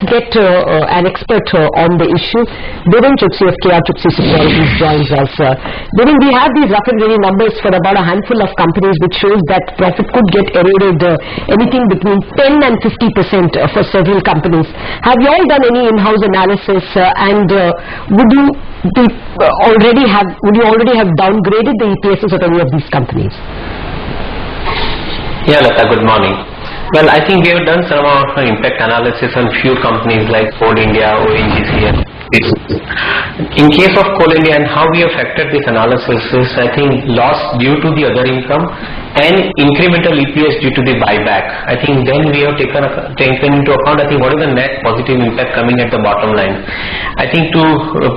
get an expert on the issue. Devin Choksi of KR Choksi Securities joins us. Devin, we have these rough and ready numbers for about a handful of companies which shows that profit could get eroded anything between 10 and 50% for several companies. Have you all done any in-house analysis and would you already have downgraded the EPSs of any of these companies? Yeah, Lata, good morning. Well, I think we have done some of our impact analysis on few companies like Coal India, ONGC and in case of Coal India and how we have factored this analysis is, I think, loss due to the other income and incremental EPS due to the buyback. I think then we have taken into account, I think, what is the net positive impact coming at the bottom line. I think to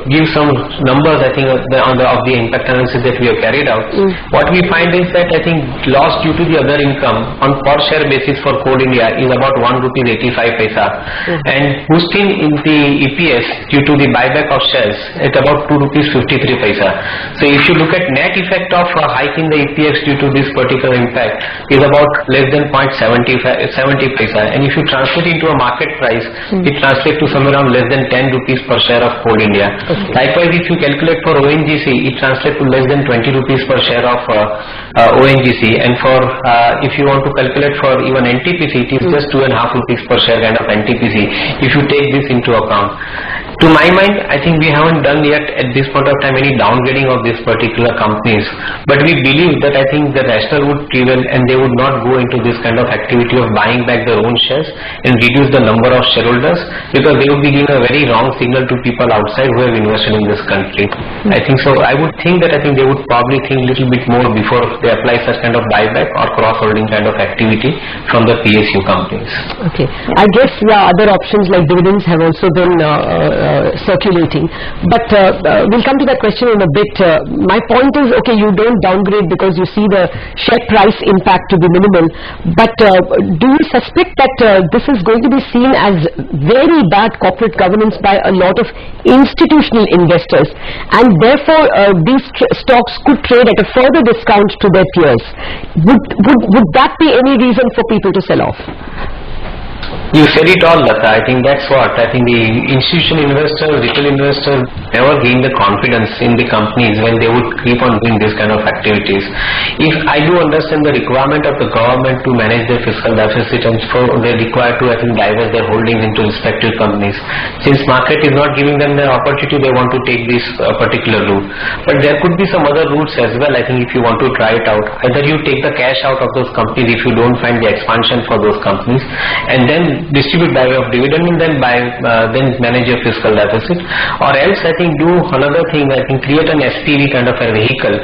give some numbers, I think, of the impact analysis that we have carried out, what we find is that I think loss due to the other income on per share basis for Coal India is about 1 rupees 85 paisa and boosting in the EPS due to the buyback of shares at about 2 rupees 53 paisa. So if you look at net effect of hike in the EPS due to this particular impact is about less than 0.70 paisa, and if you translate into a market price, it translates to somewhere around less than 10 rupees per share of Coal India. Likewise, if you calculate for ONGC, it translates to less than 20 rupees per share of ONGC, and for if you want to calculate for even NTPC, it is just 2.5 rupees per share kind of NTPC if you take this into account. To my mind, I think we haven't done yet at this point of time any downgrading of these particular companies, but we believe that I think the rationale would prevail and they would not go into this kind of activity of buying back their own shares and reduce the number of shareholders, because they would be giving a very wrong signal to people outside who have invested in this country. I think so. I would think that I think they would probably think a little bit more before they apply such kind of buyback or cross-holding kind of activity from the PSU companies. Okay. I guess other options like dividends have also been circulating, but we'll come to that question in a bit. My point is, okay, you don't downgrade because you see the share price impact to be minimal, but do you suspect that this is going to be seen as very bad corporate governance by a lot of institutional investors, and therefore these stocks could trade at a further discount to their peers? Would that be any reason for people to sell off? You said it all, Lata. I think that's what. I think the institutional investor, retail investor never gain the confidence in the companies when they would keep on doing this kind of activities. If I do understand the requirement of the government to manage their fiscal deficit and so they require to, I think, divest their holdings into respective companies. Since market is not giving them the opportunity, they want to take this particular route. But there could be some other routes as well. I think if you want to try it out, either you take the cash out of those companies if you don't find the expansion for those companies, and then distribute by way of dividend and then then manage your fiscal deficit, or else I think do another thing. I think create an SPV kind of a vehicle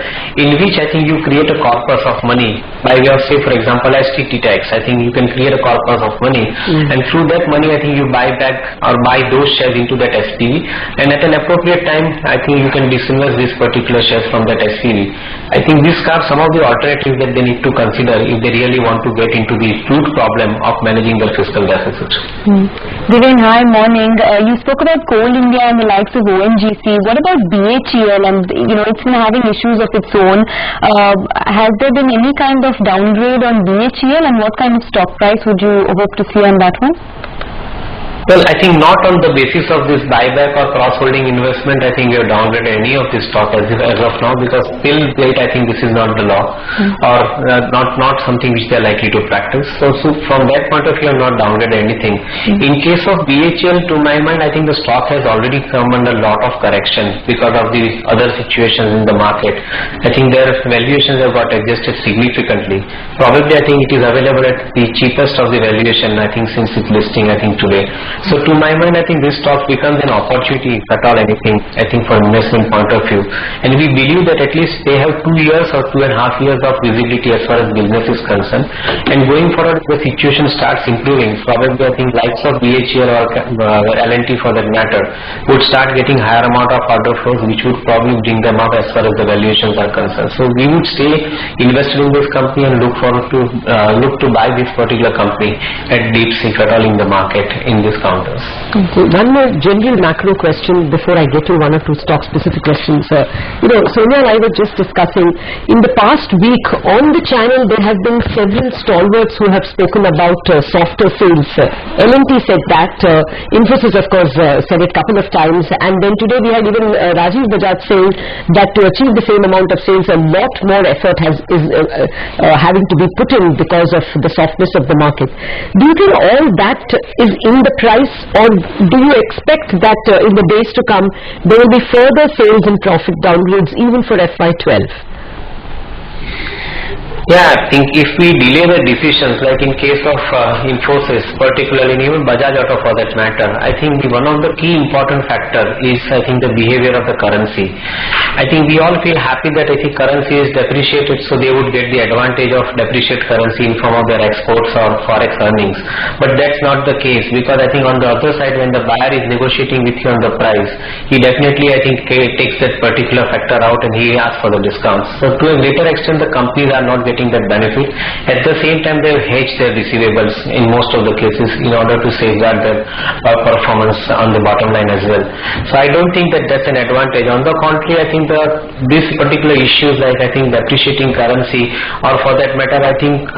in which I think you create a corpus of money by way of, say, for example, STT tax. I think you can create a corpus of money and through that money I think you buy back or buy those shares into that SPV, and at an appropriate time I think you can disinvest these particular shares from that SPV. I think these are some of the alternatives that they need to consider if they really want to get into the root problem of managing their fiscal deficit. Dhiren, hi, morning. You spoke about Coal India and the likes of ONGC. What about BHEL? And it's been having issues of its own. Has there been any kind of downgrade on BHEL, and what kind of stock price would you hope to see on that one? Well, I think not on the basis of this buyback or cross-holding investment. I think we have downgraded any of this stock as of now, because till date I think this is not the law or not something which they are likely to practice. So from that point of view, I have not downgraded anything. In case of BHEL, to my mind, I think the stock has already come under a lot of correction because of the other situations in the market. I think their valuations have got adjusted significantly. Probably I think it is available at the cheapest of the valuation, I think, since its listing, I think, today. So to my mind, I think this stock becomes an opportunity, if at all anything, I think, from investment point of view. And we believe that at least they have 2 years or 2.5 years of visibility as far as business is concerned. And going forward, if the situation starts improving, probably I think likes of BHEL or L&T for that matter would start getting higher amount of order flows, which would probably bring them up as far as the valuations are concerned. So we would stay invested in this company and look to buy this particular company at dips, if at all, in the market in this discounters. Okay. One more general macro question before I get to one or two stock specific questions. Sonia and I were just discussing, in the past week on the channel there have been several stalwarts who have spoken about softer sales. L&T said that, Infosys of course said it a couple of times, and then today we had even Rajiv Bajaj saying that to achieve the same amount of sales a lot more effort is having to be put in because of the softness of the market. Do you think all that is in the price, or do you expect that in the days to come there will be further sales and profit downgrades even for FY12? Yeah, I think if we delay the decisions, like in case of Infosys, particularly, and even Bajaj Auto for that matter, I think one of the key important factor is, I think, the behavior of the currency. I think we all feel happy that if the currency is depreciated, so they would get the advantage of depreciated currency in form of their exports or forex earnings. But that's not the case, because I think on the other side, when the buyer is negotiating with you on the price, he definitely, I think, takes that particular factor out and he asks for the discounts. So to a greater extent, the companies are not getting that benefit. At the same time, they have hedged their receivables in most of the cases in order to safeguard their performance on the bottom line as well. So I don't think that that's an advantage. On the contrary, I think these particular issues, like I think depreciating currency, or for that matter, I think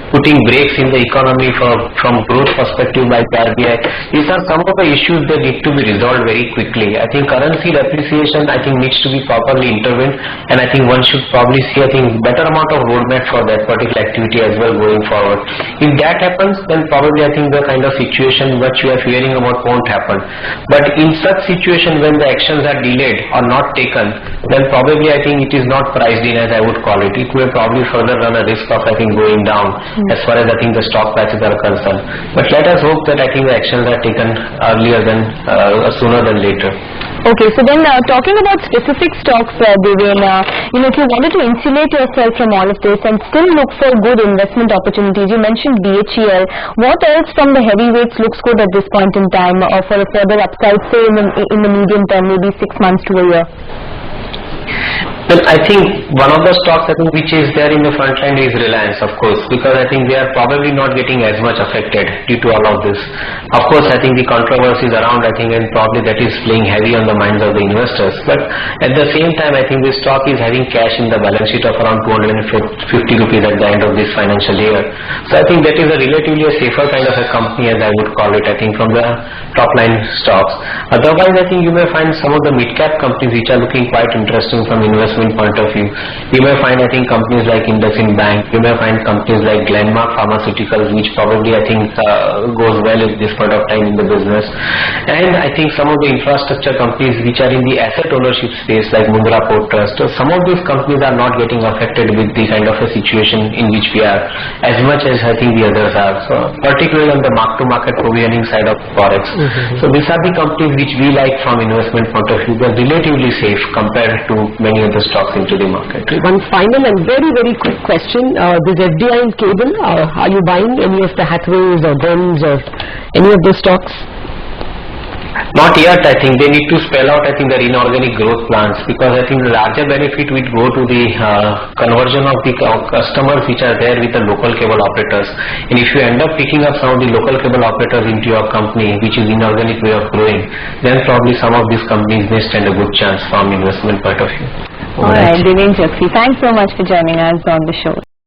putting brakes in the economy from growth perspective by the RBI, these are some of the issues that need to be resolved very quickly. I think currency depreciation, I think, needs to be properly intervened, and I think one should probably see, I think, better amount of roadmap for that particular activity as well going forward. If that happens, then probably I think the kind of situation which we are fearing about won't happen. But in such situation, when the actions are delayed or not taken, then probably I think it is not priced in, as I would call it. It will probably further run a risk of, I think, going down as far as I think the stock prices are concerned. But let us hope that I think the actions are taken earlier than sooner than later. Okay, so then talking about specific stocks, Deven, if you wanted to insulate yourself from all of this and still look for good investment opportunities, you mentioned BHEL. What else from the heavyweights looks good at this point in time, or for a further upside, say in the medium term, maybe 6 months to a year? Well, I think one of the stocks, I think, which is there in the front line is Reliance, of course, because I think they are probably not getting as much affected due to all of this. Of course, I think the controversies around, I think, and probably that is playing heavy on the minds of the investors. But at the same time, I think this stock is having cash in the balance sheet of around 250 rupees at the end of this financial year. So I think that is a relatively a safer kind of a company, as I would call it, I think, from the top line stocks. Otherwise, I think you may find some of the mid-cap companies which are looking quite interesting from investment point of view. You may find, I think, companies like IndusInd Bank. You may find companies like Glenmark Pharmaceuticals, which probably, I think, goes well at this point of time in the business. And I think some of the infrastructure companies which are in the asset ownership space, like Mundra Port Trust. So some of these companies are not getting affected with the kind of a situation in which we are, as much as I think the others are. So particularly on the mark-to-market provisioning side of forex. So these are the companies which we like from investment point of view. They're relatively safe compared to many of the stocks into the market. One final and very, very quick question. This FDI in cable, are you buying any of the Hathaways or Guns or any of those stocks? Not yet. I think they need to spell out, I think, their inorganic growth plans, because I think the larger benefit will go to the conversion of the customers which are there with the local cable operators. And if you end up picking up some of the local cable operators into your company, which is inorganic way of growing, then probably some of these companies may stand a good chance from investment point of view. Alright, Deven Choksi, thanks so much for joining us on the show.